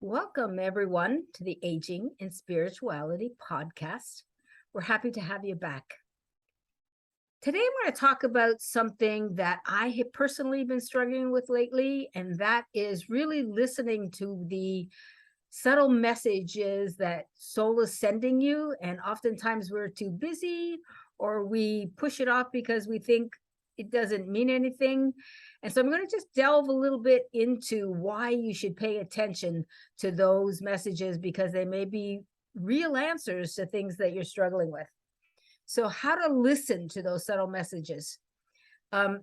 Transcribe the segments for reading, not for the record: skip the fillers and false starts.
Welcome, everyone, to the Aging in Spirituality podcast. We're happy to have you back. Today, I'm going to talk about something that I have personally been struggling with lately, and that is really listening to the subtle messages that soul is sending you. And oftentimes we're too busy or we push it off because we think it doesn't mean anything. And so I'm going to just delve a little bit into why you should pay attention to those messages, because they may be real answers to things that you're struggling with. So how to listen to those subtle messages.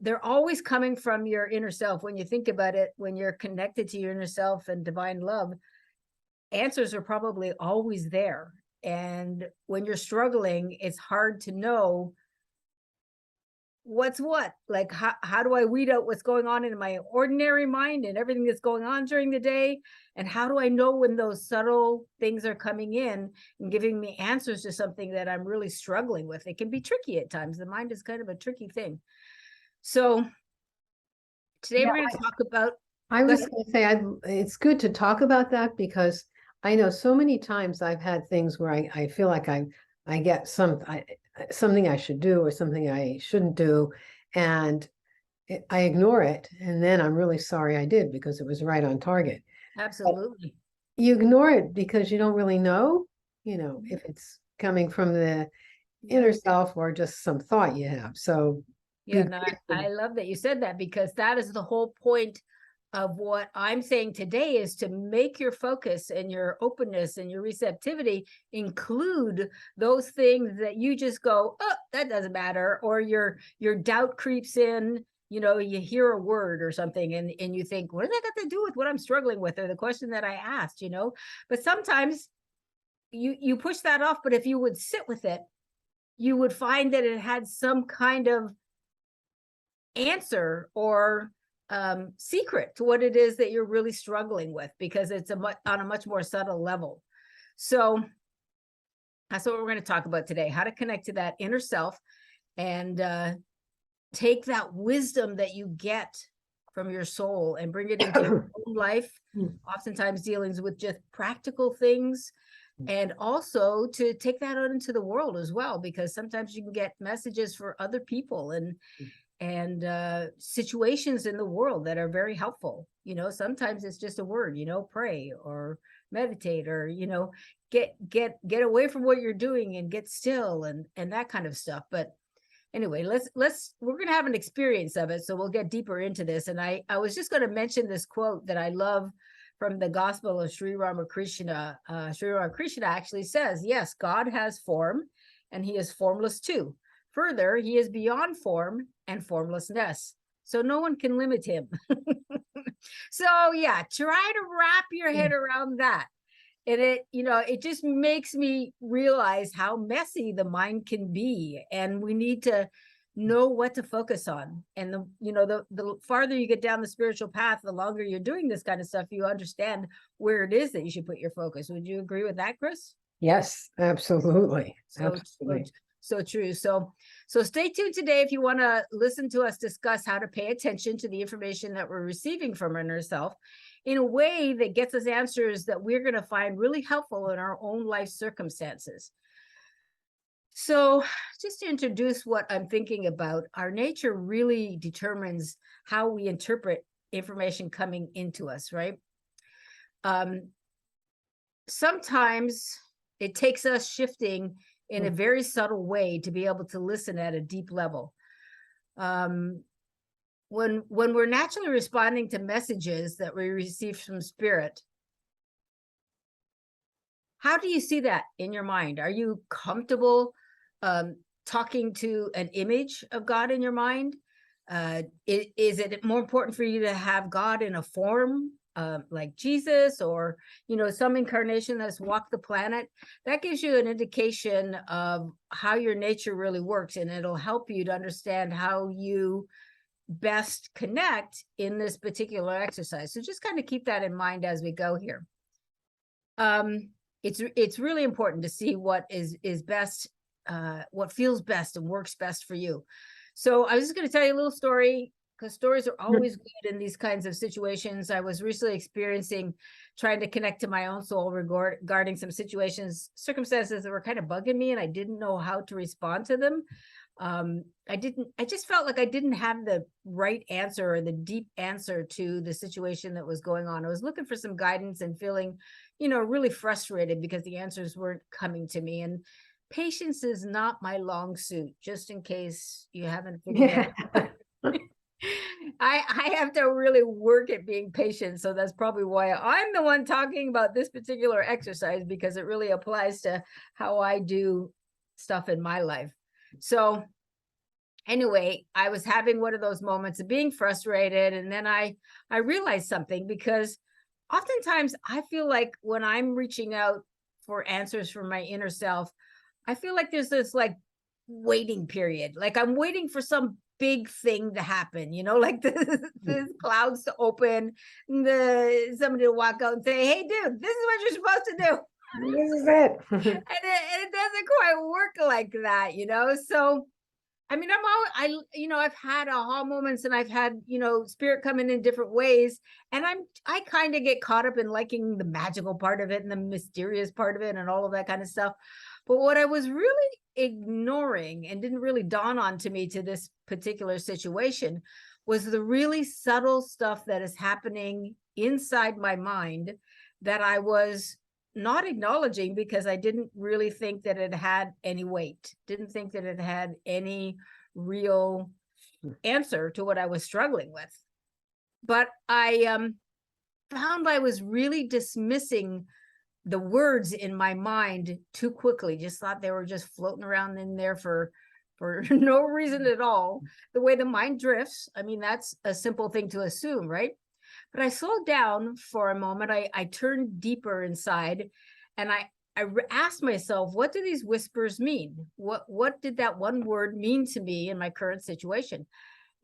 They're always coming from your inner self. When you think about it, when you're connected to your inner self and divine love, answers are probably always there. And when you're struggling, it's hard to know what's what. Like, how do I weed out what's going on in my ordinary mind and everything that's going on during the day? And how do I know when those subtle things are coming in and giving me answers to something that I'm really struggling with? It can be tricky at times. The mind is kind of a tricky thing. So today we're going to talk about. I was going to say, it's good to talk about that, because I know so many times I've had things where I feel like I get something I should do or something I shouldn't do, and I ignore it, and then I'm really sorry I did, because it was right on target. Absolutely. But you ignore it because you don't really know, if it's coming from the inner self or just some thought you have. So yeah, no, I love that you said that, because that is the whole point of what I'm saying today, is to make your focus and your openness and your receptivity include those things that you just go, oh, that doesn't matter, or your doubt creeps in. You hear a word or something and you think, what does that got to do with what I'm struggling with, or the question that I asked? But sometimes you push that off. But if you would sit with it, you would find that it had some kind of answer or secret to what it is that you're really struggling with, because it's on a much more subtle level. So that's what we're going to talk about today: how to connect to that inner self and take that wisdom that you get from your soul and bring it into your own life. Oftentimes dealings with just practical things, and also to take that out into the world as well, because sometimes you can get messages for other people and situations in the world that are very helpful. Sometimes it's just a word, pray or meditate, or get away from what you're doing and get still and that kind of stuff. But anyway, we're going to have an experience of it, so we'll get deeper into this. And I was just going to mention this quote that I love from the Gospel of Sri Ramakrishna. Sri Ramakrishna actually says, yes, God has form and he is formless too. Further, he is beyond form and formlessness, so no one can limit him. So yeah, try to wrap your head around that. And it just makes me realize how messy the mind can be, and we need to know what to focus on. And the farther you get down the spiritual path, the longer you're doing this kind of stuff, you understand where it is that you should put your focus. Would you agree with that, Chris? Yes, absolutely. So true. So stay tuned today if you want to listen to us discuss how to pay attention to the information that we're receiving from our inner self in a way that gets us answers that we're going to find really helpful in our own life circumstances. So just to introduce what I'm thinking about, our nature really determines how we interpret information coming into us, right? Sometimes it takes us shifting in a very subtle way to be able to listen at a deep level. When we're naturally responding to messages that we receive from spirit, how do you see that in your mind? Are you comfortable talking to an image of God in your mind? Is it more important for you to have God in a form like Jesus, or some incarnation that's walked the planet? That gives you an indication of how your nature really works, and it'll help you to understand how you best connect in this particular exercise. So just kind of keep that in mind as we go here. It's really important to see what is best, what feels best and works best for you. So I was just going to tell you a little story. because stories are always good in these kinds of situations. I was recently experiencing trying to connect to my own soul regarding some circumstances that were kind of bugging me, and I didn't know how to respond to them. I just felt like I didn't have the right answer or the deep answer to the situation that was going on. I was looking for some guidance and feeling, really frustrated because the answers weren't coming to me. And patience is not my long suit, just in case you haven't figured that Yeah. out. I have to really work at being patient. So that's probably why I'm the one talking about this particular exercise, because it really applies to how I do stuff in my life. So anyway, I was having one of those moments of being frustrated. And then I realized something, because oftentimes I feel like when I'm reaching out for answers from my inner self, I feel like there's this like waiting period. Like I'm waiting for some big thing to happen, like the clouds to open, somebody to walk out and say, hey, dude, this is what you're supposed to do. This is it. And it doesn't quite work like that, So I mean, I've had aha moments, and I've had, spirit coming in different ways. And I kind of get caught up in liking the magical part of it and the mysterious part of it and all of that kind of stuff. But what I was really ignoring and didn't really dawn on to me to this particular situation was the really subtle stuff that is happening inside my mind that I was not acknowledging, because I didn't really think that it had any weight, didn't think that it had any real answer to what I was struggling with. But I found I was really dismissing the words in my mind too quickly, just thought they were just floating around in there for no reason at all. The way the mind drifts, I mean, that's a simple thing to assume, right? But I slowed down for a moment. I turned deeper inside, and I asked myself, what do these whispers mean? What did that one word mean to me in my current situation?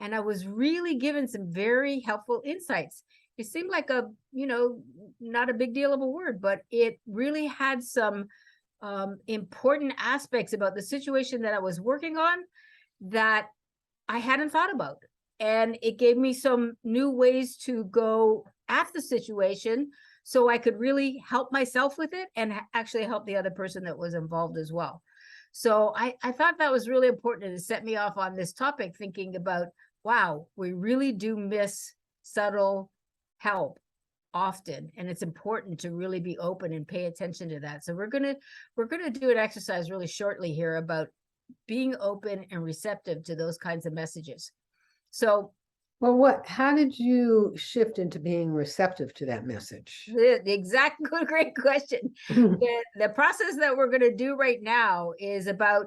And I was really given some very helpful insights. It seemed like not a big deal of a word, but it really had some important aspects about the situation that I was working on that I hadn't thought about. And it gave me some new ways to go at the situation so I could really help myself with it and actually help the other person that was involved as well. So I thought that was really important to set me off on this topic, thinking about, wow, we really do miss subtle help often, and it's important to really be open and pay attention to that. So we're gonna do an exercise really shortly here about being open and receptive to those kinds of messages. So Well, how did you shift into being receptive to that message? the exact great question. The process that we're going to do right now is about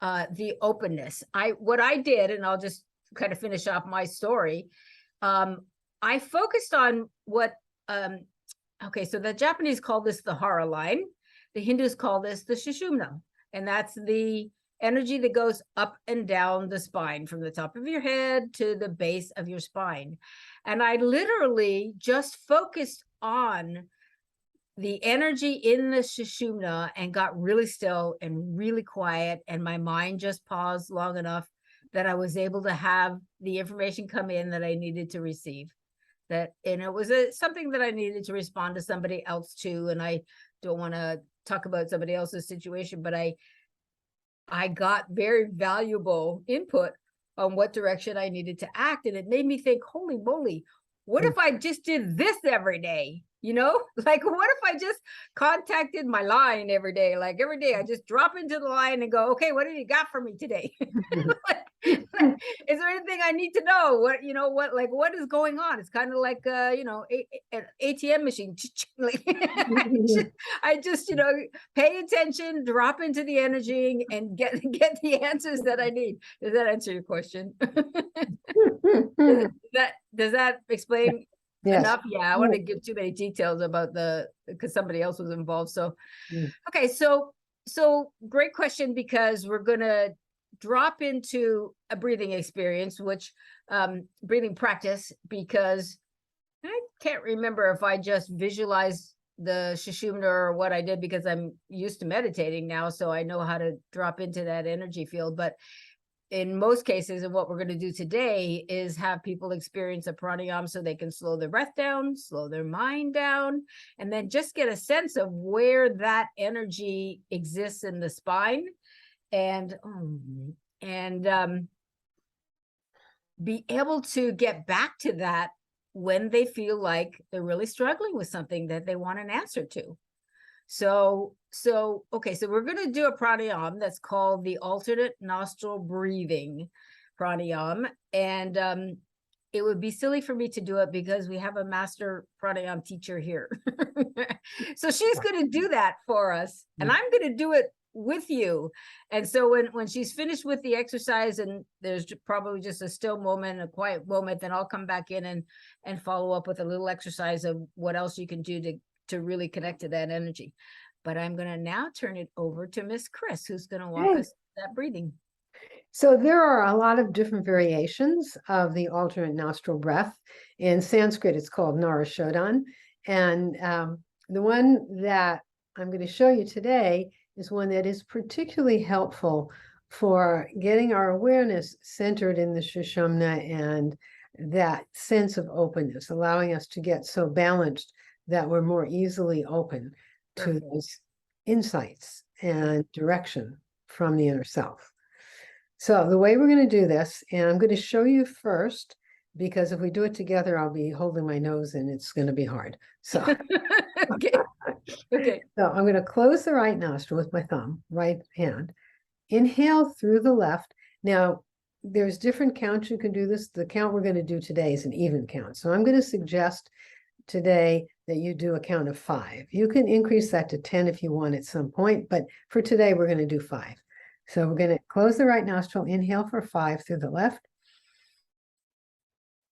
the openness. What I did, and I'll just kind of finish off my story. I focused on what okay, so the Japanese call this the hara line. The Hindus call this the Sushumna, and that's the energy that goes up and down the spine from the top of your head to the base of your spine. And I literally just focused on the energy in the Sushumna and got really still and really quiet. And my mind just paused long enough that I was able to have the information come in that I needed to receive. And it was something that I needed to respond to somebody else to. And I don't want to talk about somebody else's situation, but I got very valuable input on what direction I needed to act. And it made me think, holy moly, what if I just did this every day? Like, what if I just contacted my line every day? Like every day I just drop into the line and go, okay, what do you got for me today? Is there anything I need to know? What is going on? It's kind of like, an ATM machine. I just, pay attention, drop into the energy and get the answers that I need. Does that answer your question? Does that explain Yes. enough? Yeah, I want to give too many details about because somebody else was involved. So, okay. So great question, because we're going to drop into a breathing experience, which breathing practice, because I can't remember if I just visualized the Sushumna or what I did, because I'm used to meditating now. So I know how to drop into that energy field. But in most cases, and what we're going to do today is have people experience a pranayam so they can slow their breath down, slow their mind down, and then just get a sense of where that energy exists in the spine, and be able to get back to that when they feel like they're really struggling with something that they want an answer to. Okay, so we're going to do a pranayam that's called the alternate nostril breathing pranayam. And it would be silly for me to do it because we have a master pranayam teacher here. So she's going to do that for us, and I'm going to do it with you. And so when she's finished with the exercise and there's probably just a still moment, a quiet moment, then I'll come back in and follow up with a little exercise of what else you can do to really connect to that energy. But I'm going to now turn it over to Miss Chris, who's going to walk us through that breathing. So there are a lot of different variations of the alternate nostril breath. In Sanskrit, it's called Narashodan. And the one that I'm going to show you today is one that is particularly helpful for getting our awareness centered in the Sushumna and that sense of openness, allowing us to get so balanced that we're more easily open to those insights and direction from the inner self. So the way we're going to do this, and I'm going to show you first, because if we do it together, I'll be holding my nose and it's going to be hard. So, okay. So I'm going to close the right nostril with my thumb, right hand. Inhale through the left. Now, there's different counts you can do this. The count we're going to do today is an even count. So I'm going to suggest today that you do a count of 5. You can increase that to 10 if you want at some point, but for today, we're going to do 5. So we're going to close the right nostril, inhale for 5 through the left.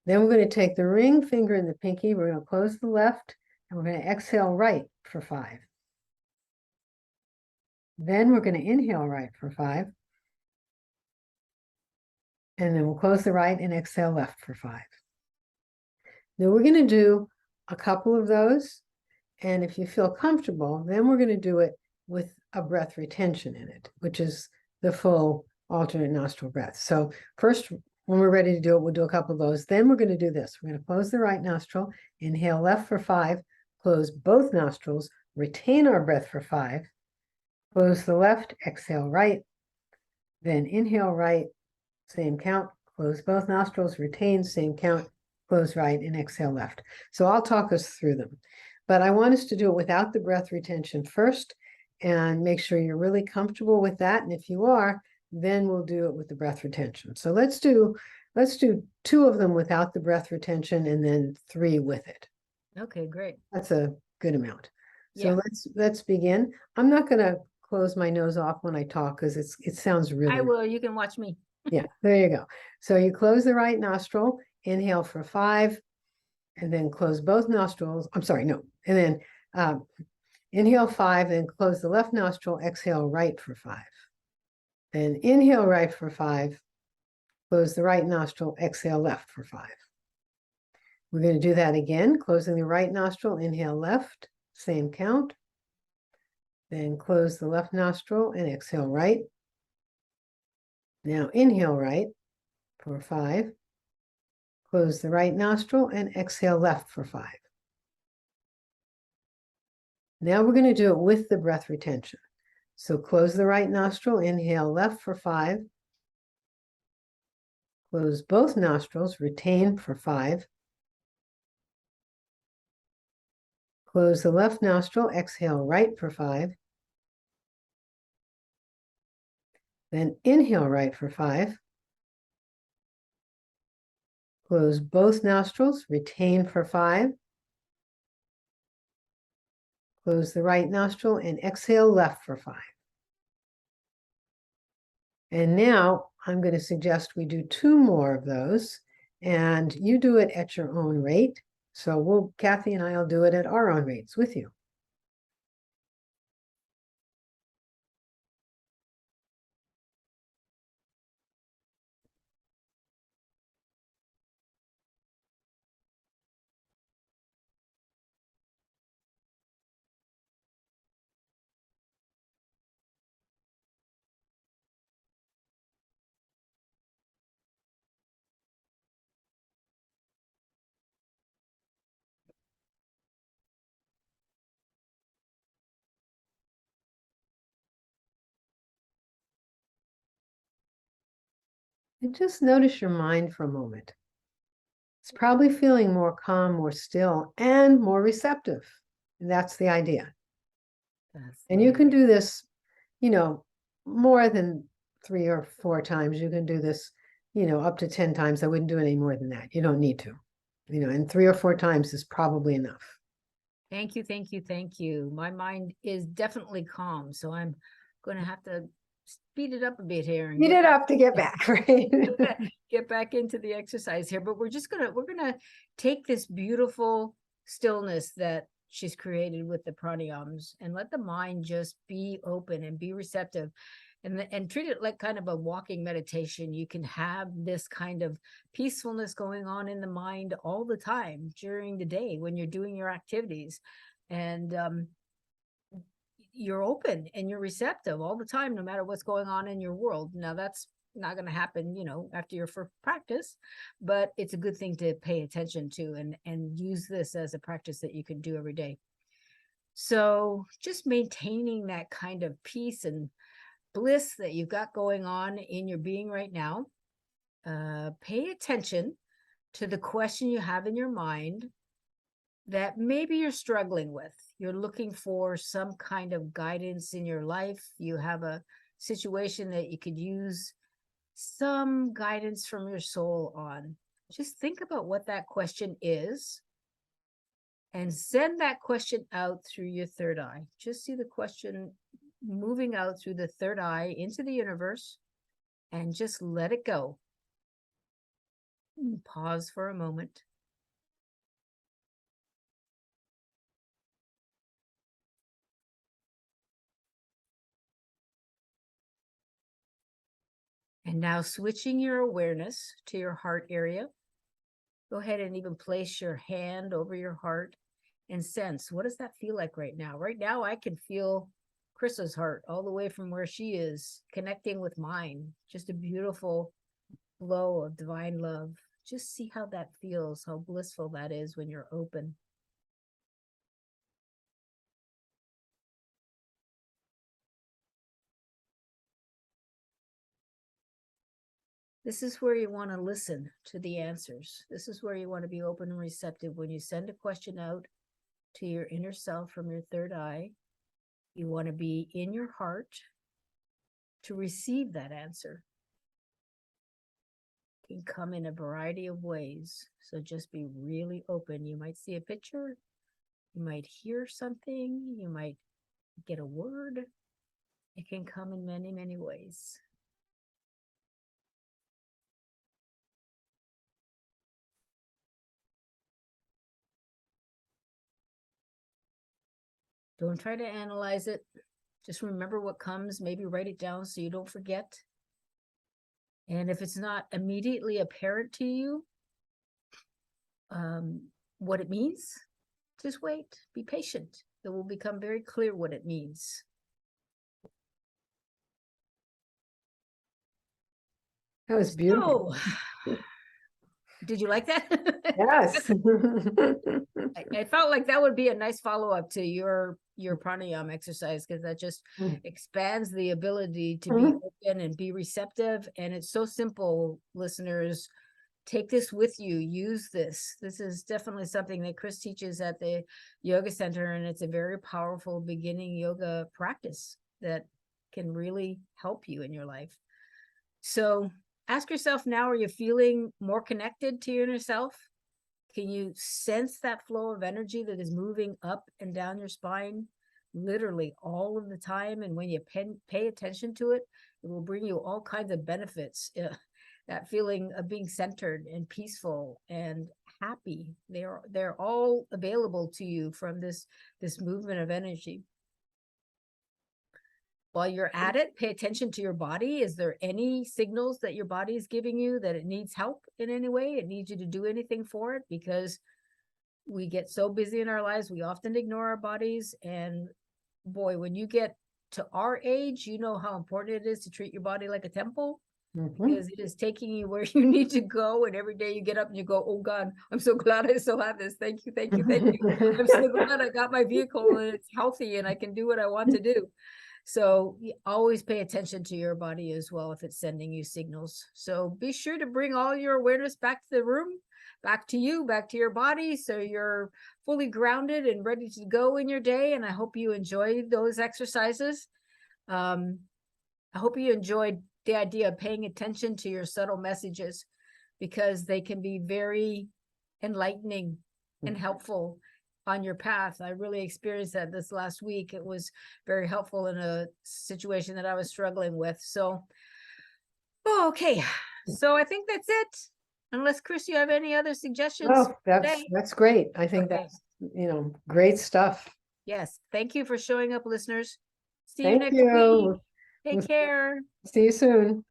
Then we're going to take the ring finger and the pinky, we're going to close the left, and we're going to exhale right for 5. Then we're going to inhale right for 5. And then we'll close the right and exhale left for 5. Now we're going to do a couple of those. And if you feel comfortable, then we're going to do it with a breath retention in it, which is the full alternate nostril breath. So first, when we're ready to do it, we'll do a couple of those. Then we're going to do this. We're going to close the right nostril, inhale left for 5, close both nostrils, retain our breath for 5, close the left, exhale right, then inhale right, same count, close both nostrils, retain, same count, close right, and exhale left. So I'll talk us through them. But I want us to do it without the breath retention first and make sure you're really comfortable with that. And if you are, then we'll do it with the breath retention. So let's do 2 of them without the breath retention and then 3 with it. Okay, great. That's a good amount. So Yeah. let's begin. I'm not going to close my nose off when I talk because it sounds really. I will. You can watch me. Yeah, there you go. So you close the right nostril, inhale for 5, and then close both nostrils. I'm sorry, no. And then inhale 5, then close the left nostril, exhale right for 5. Then inhale right for 5, close the right nostril, exhale left for 5. We're going to do that again, closing the right nostril, inhale left, same count. Then close the left nostril and exhale right. Now inhale right for 5. Close the right nostril and exhale left for 5. Now we're going to do it with the breath retention. So close the right nostril, inhale left for 5. Close both nostrils, retain for 5. Close the left nostril, exhale right for 5. Then inhale right for 5. Close both nostrils, retain for 5. Close the right nostril and exhale left for 5. And now I'm going to suggest we do 2 more of those, and you do it at your own rate. So Kathy and I will do it at our own rates with you. And just notice your mind for a moment. It's probably feeling more calm, more still, and more receptive. And that's the idea. And you can do this, more than 3 or 4 times. You can do this, up to 10 times. I wouldn't do any more than that. You don't need to, and 3 or 4 times is probably enough. Thank you, thank you, thank you. My mind is definitely calm, so I'm going to have to speed it up a bit here and Speed it up to get back, right? get back into the exercise here. But we're gonna take this beautiful stillness that she's created with the pranayams and let the mind just be open and be receptive, and treat it like kind of a walking meditation. You can have this kind of peacefulness going on in the mind all the time during the day when you're doing your activities, and you're open and you're receptive all the time, no matter what's going on in your world. Now, that's not going to happen, after your first practice, but it's a good thing to pay attention to and use this as a practice that you can do every day. So just maintaining that kind of peace and bliss that you've got going on in your being right now. Pay attention to the question you have in your mind that maybe you're struggling with. You're looking for some kind of guidance in your life. You have a situation that you could use some guidance from your soul on. Just think about what that question is and send that question out through your third eye. Just see the question moving out through the third eye into the universe and just let it go. Pause for a moment. And now switching your awareness to your heart area. Go ahead and even place your hand over your heart and sense, what does that feel like right now? Right now, I can feel Chris's heart all the way from where she is, connecting with mine. Just a beautiful flow of divine love. Just see how that feels, how blissful that is when you're open. This is where you want to listen to the answers. This is where you want to be open and receptive. When you send a question out to your inner self from your third eye, you want to be in your heart to receive that answer. It can come in a variety of ways. So just be really open. You might see a picture, you might hear something, you might get a word. It can come in many, many ways. Don't try to analyze it. Just remember what comes. Maybe write it down so you don't forget. And if it's not immediately apparent to you what it means, just wait. Be patient. It will become very clear what it means. That was beautiful. So, did you like that? Yes. I felt like that would be a nice follow-up to your pranayama exercise, because that just expands the ability to be open and be receptive. And it's so simple, listeners. Take this with you. Use this. This is definitely something that Chris teaches at the yoga center, and it's a very powerful beginning yoga practice that can really help you in your life. So ask yourself now, are you feeling more connected to your inner self? Can you sense that flow of energy that is moving up and down your spine literally all of the time? And when you pay attention to it, it will bring you all kinds of benefits. That feeling of being centered and peaceful and happy, they're all available to you from this movement of energy. While you're at it, pay attention to your body. Is there any signals that your body is giving you that it needs help in any way? It needs you to do anything for it? Because we get so busy in our lives, we often ignore our bodies. And boy, when you get to our age, you know how important it is to treat your body like a temple. Mhm. because it is taking you where you need to go. And every day you get up and you go, oh God, I'm so glad I still have this. Thank you, thank you, thank you. I'm so glad I got my vehicle and it's healthy and I can do what I want to do. So always pay attention to your body as well if it's sending you signals. So be sure to bring all your awareness back to the room, back to you, back to your body, so you're fully grounded and ready to go in your day. And I hope you enjoyed those exercises. I hope you enjoyed the idea of paying attention to your subtle messages, because they can be very enlightening and helpful on your path. I really experienced that this last week. It was very helpful in a situation that I was struggling with. So, okay. So I think that's it. Unless Chris, you have any other suggestions Well, today? that's great. I think Okay. that's, great stuff. Yes. Thank you for showing up, listeners. See you Thank next week. you. Take care. See you soon.